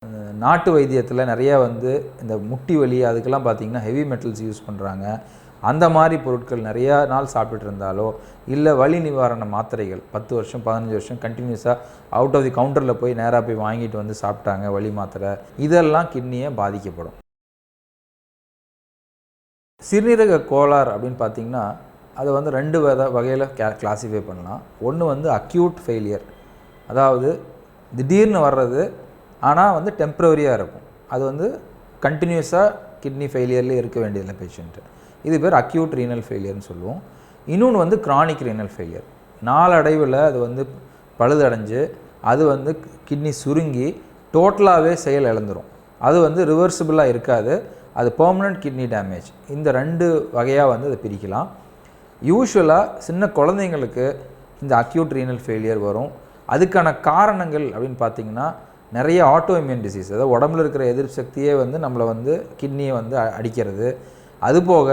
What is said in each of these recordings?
நாட்டு வைத்தியத்தில் நிறையா வந்து இந்த முட்டி வலி அதுக்கெல்லாம் பார்த்திங்கன்னா ஹெவி மெட்டல்ஸ் யூஸ் பண்ணுறாங்க. அந்த மாதிரி பொருட்கள் நிறையா நாள் சாப்பிட்டுட்டு இருந்தாலோ, இல்லை வலி நிவாரண மாத்திரைகள் 10 வருஷம் 15 வருஷம் கண்டினியூஸாக அவுட் ஆஃப் தி கவுண்டரில் போய் நேராக போய் வாங்கிட்டு வந்து சாப்பிட்டாங்க வலி மாத்திரை, இதெல்லாம் கிட்னியை பாதிக்கப்படும். சிறுநீரக கோளாறு அப்படின்னு பார்த்திங்கன்னா அதை வந்து 2 வகையில் கிளாஸிஃபை பண்ணலாம். ஒன்று வந்து அக்யூட் ஃபெயிலியர், அதாவது திடீர்னு வர்றது, ஆனால் வந்து டெம்ப்ரவரியாக இருக்கும். அது வந்து கண்டினியூஸாக கிட்னி ஃபெயிலியர்லேயே இருக்க வேண்டியதில்லை பேஷண்ட்டு. இது பேர் அக்யூட் ரீனல் ஃபெயிலியர்னு சொல்லுவோம். இன்னொன்று வந்து கிரானிக் ரீனல் ஃபெயிலியர். நாளடைவில் அது வந்து பழுதடைஞ்சு அது வந்து கிட்னி சுருங்கி டோட்டலாகவே செயல் இழந்துடும். அது வந்து ரிவர்சிபிளாக இருக்காது, அது பெர்மனன்ட் கிட்னி டேமேஜ். இந்த 2 வகையாக வந்து அதை பிரிக்கலாம். யூஸ்வலாக சின்ன குழந்தைங்களுக்கு இந்த அக்யூட் ரீனல் ஃபெயிலியர் வரும். அதுக்கான காரணங்கள் அப்படின்னு பார்த்திங்கன்னா நிறைய ஆட்டோ இம்யூன் டிசீஸ், அதாவது உடம்புல இருக்கிற எதிர்ப்பு சக்தியே வந்து நம்மளை வந்து கிட்னியை வந்து அடிக்கிறது. அதுபோக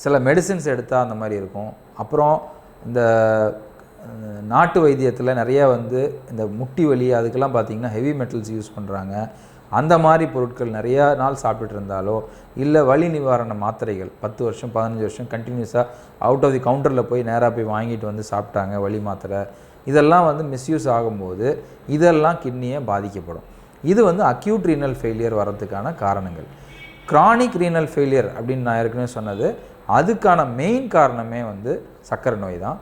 சில மெடிசின்ஸ் எடுத்தால் அந்த மாதிரி இருக்கும். அப்புறம் இந்த நாட்டு வைத்தியத்தில் நிறையா வந்து இந்த முட்டி வலி அதுக்கெல்லாம் பார்த்திங்கன்னா ஹெவி மெட்டல்ஸ் யூஸ் பண்ணுறாங்க. அந்த மாதிரி பொருட்கள் நிறையா நாள் சாப்பிட்டுட்டு இருந்தாலோ, இல்லை வலி நிவாரண மாத்திரைகள் 10 வருஷம் 15 வருஷம் கண்டினியூஸாக அவுட் ஆஃப் தி கவுண்டரில் போய் நேராக போய் வாங்கிட்டு வந்து சாப்பிட்டாங்க வலி மாத்திரை, இதெல்லாம் வந்து மிஸ்யூஸ் ஆகும்போது இதெல்லாம் கிட்னியை பாதிக்கப்படும். இது வந்து அக்யூட் ரீனல் ஃபெயிலியர் வர்றதுக்கான காரணங்கள். கிரானிக் ரீனல் ஃபெயிலியர் அப்படின்னு நான் ஏற்கனவே சொன்னது, அதுக்கான மெயின் காரணமே வந்து சர்க்கரை நோய் தான்.